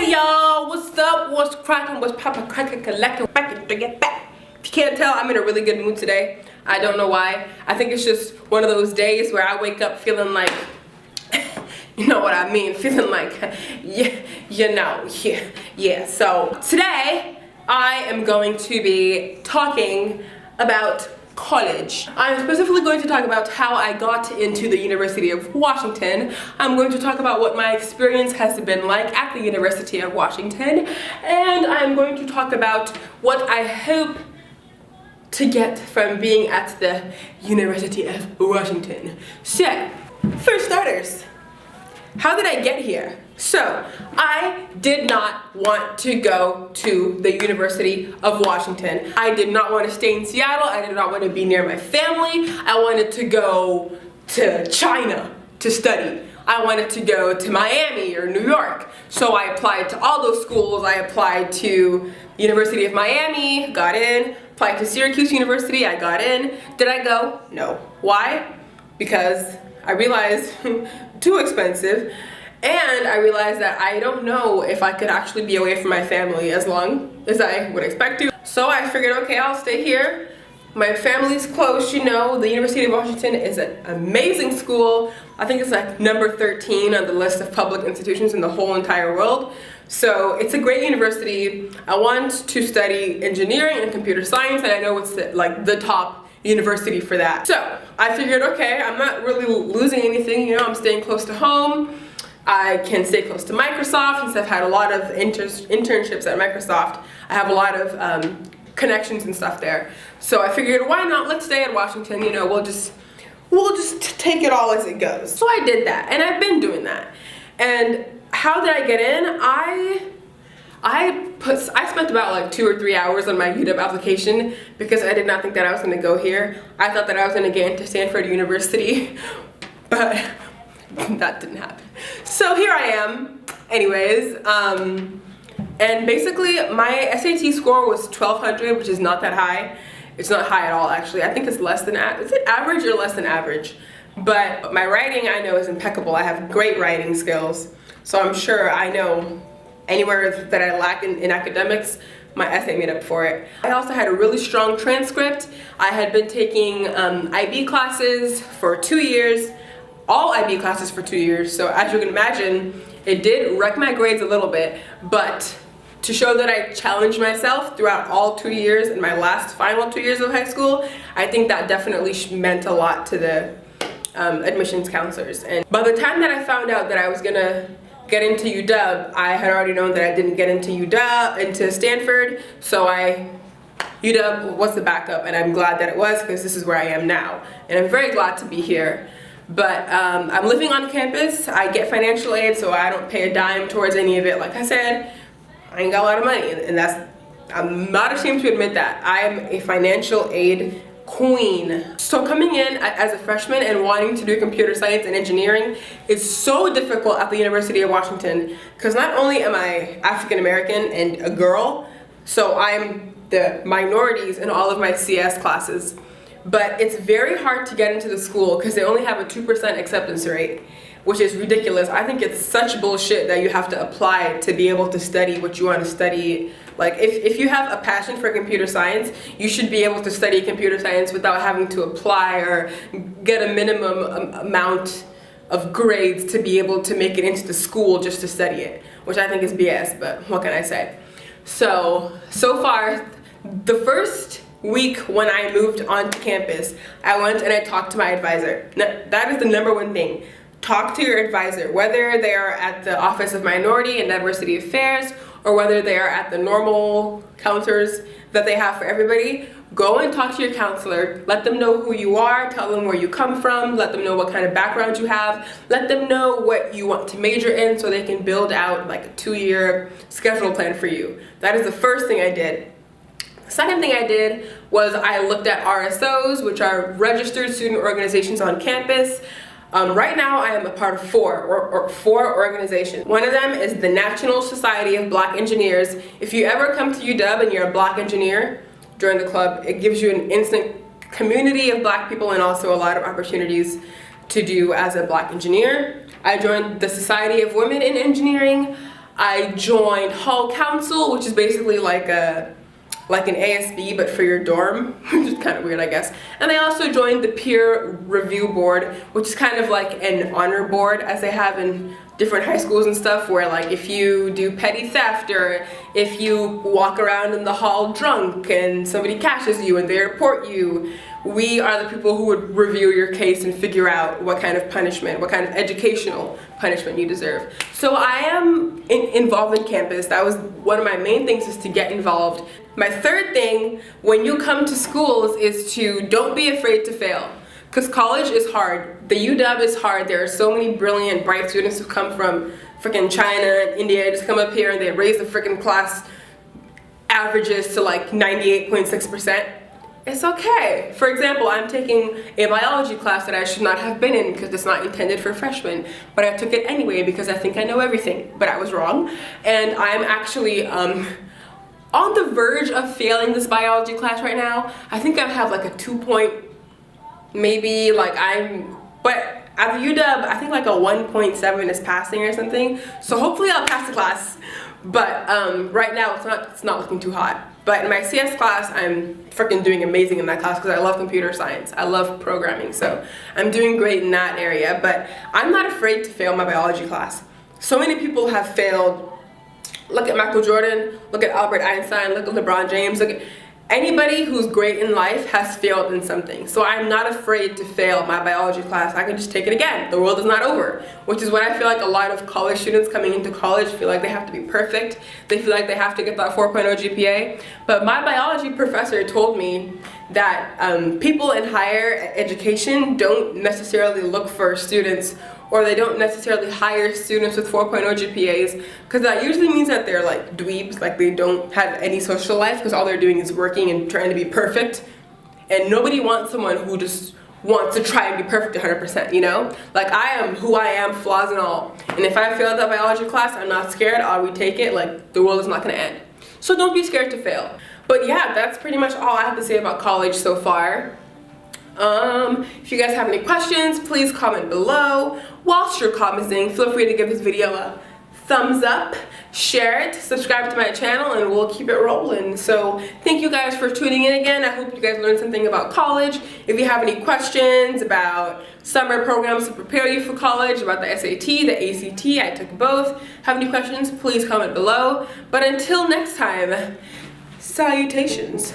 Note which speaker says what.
Speaker 1: Hey y'all, what's up? What's cracking? What's poppin', crackin', collecting, back to get back. If you can't tell, I'm in a really good mood today. I don't know why. I think it's just one of those days where I wake up feeling like, you know what I mean, feeling like, yeah. So today, I am going to be talking about college. I'm specifically going to talk about how I got into the University of Washington. I'm going to talk about what my experience has been like at the University of Washington, and I'm going to talk about what I hope to get from being at the University of Washington. So, for starters, how did I get here? So, I did not want to go to the University of Washington. I did not want to stay in Seattle. I did not want to be near my family. I wanted to go to China to study. I wanted to go to Miami or New York. So I applied to all those schools. I applied to University of Miami, got in. Applied to Syracuse University, I got in. Did I go? No. Why? Because I realized too expensive. And I realized that I don't know if I could actually be away from my family as long as I would expect to. So I figured, okay, I'll stay here. My family's close, you know. The University of Washington is an amazing school. I think it's like number 13 on the list of public institutions in the whole entire world. So it's a great university. I want to study engineering and computer science, and I know it's the top university for that. So I figured, okay, I'm not really losing anything, you know, I'm staying close to home. I can stay close to Microsoft since I've had a lot of internships at Microsoft. I have a lot of connections and stuff there. So I figured, why not? Let's stay at Washington. You know, we'll just take it all as it goes. So I did that, and I've been doing that. And how did I get in? I spent about like 2 or 3 hours on my UW application because I did not think that I was going to go here. I thought that I was going to get into Stanford University, but that didn't happen. So here I am, anyways, and basically my SAT score was 1200, which is not that high. It's not high at all, actually. I think it's less than, is it average or less than average? But my writing, I know, is impeccable. I have great writing skills, so I'm sure I know anywhere that I lack in academics, my essay made up for it. I also had a really strong transcript. I had been taking IB classes for 2 years, all IB classes for 2 years, so as you can imagine, it did wreck my grades a little bit, but to show that I challenged myself throughout all 2 years and my last final 2 years of high school, I think that definitely meant a lot to the admissions counselors. And by the time that I found out that I was gonna get into UW, I had already known that I didn't get into into Stanford, so UW was the backup, and I'm glad that it was because this is where I am now, and I'm very glad to be here. But I'm living on campus. I get financial aid, so I don't pay a dime towards any of it. Like I said, I ain't got a lot of money, and I'm not ashamed to admit that. I'm a financial aid queen. So coming in as a freshman and wanting to do computer science and engineering is so difficult at the University of Washington because not only am I African American and a girl, so I'm the minorities in all of my CS classes, but it's very hard to get into the school because they only have a 2% acceptance rate, which is ridiculous. I think it's such bullshit that you have to apply to be able to study what you want to study. Like, if you have a passion for computer science, you should be able to study computer science without having to apply or get a minimum amount of grades to be able to make it into the school just to study it, which I think is BS, but what can I say? So far, the first week when I moved onto campus, I went and I talked to my advisor. That is the #1 thing. Talk to your advisor, whether they are at the Office of Minority and Diversity Affairs or whether they are at the normal counters that they have for everybody. Go and talk to your counselor. Let them know who you are, tell them where you come from, let them know what kind of background you have, let them know what you want to major in so they can build out like a 2-year schedule plan for you. That is the first thing I did. The second thing I did was I looked at RSOs, which are registered student organizations on campus. Right now I am a part of four organizations. One of them is the National Society of Black Engineers. If you ever come to UW and you're a black engineer, join the club. It gives you an instant community of black people and also a lot of opportunities to do as a black engineer. I joined the Society of Women in Engineering. I joined hall council, which is basically like an ASB but for your dorm, which is kind of weird, I guess. And I also joined the peer review board, which is kind of like an honor board as they have in different high schools and stuff, where like if you do petty theft or if you walk around in the hall drunk and somebody catches you and they report you, we are the people who would review your case and figure out what kind of punishment, what kind of educational punishment you deserve. So I am involved in campus. That was one of my main things, is to get involved. My third thing when you come to schools is to don't be afraid to fail. Because college is hard. The UW is hard. There are so many brilliant, bright students who come from freaking China and India, just come up here and they raise the freaking class averages to like 98.6%. It's okay. For example, I'm taking a biology class that I should not have been in because it's not intended for freshmen, but I took it anyway because I think I know everything, but I was wrong. And I'm actually on the verge of failing this biology class right now. I think I have like a 2 point, maybe like but at the UW, I think like a 1.7 is passing or something. So hopefully I'll pass the class. But right now it's not looking too hot. But in my CS class, I'm freaking doing amazing in that class because I love computer science. I love programming, so I'm doing great in that area. But I'm not afraid to fail my biology class. So many people have failed. Look at Michael Jordan, look at Albert Einstein, look at LeBron James, look at anybody who's great in life has failed in something. So I'm not afraid to fail my biology class. I can just take it again. The world is not over, which is what I feel like a lot of college students coming into college feel like they have to be perfect. They feel like they have to get that 4.0 GPA. But my biology professor told me that people in higher education don't necessarily look for students, or they don't necessarily hire students with 4.0 GPAs, because that usually means that they're like dweebs, like they don't have any social life because all they're doing is working and trying to be perfect. And nobody wants someone who just wants to try and be perfect 100%, you know? Like I am who I am, flaws and all. And if I failed that biology class, I'm not scared. I'll retake it. Like the world is not gonna end. So don't be scared to fail. But yeah, that's pretty much all I have to say about college so far. If you guys have any questions, please comment below. Whilst you're commenting, feel free to give this video a thumbs up, share it, subscribe to my channel, and we'll keep it rolling. So thank you guys for tuning in again. I hope you guys learned something about college. If you have any questions about summer programs to prepare you for college, about the SAT, the ACT, I took both, have any questions, please comment below. But until next time, salutations.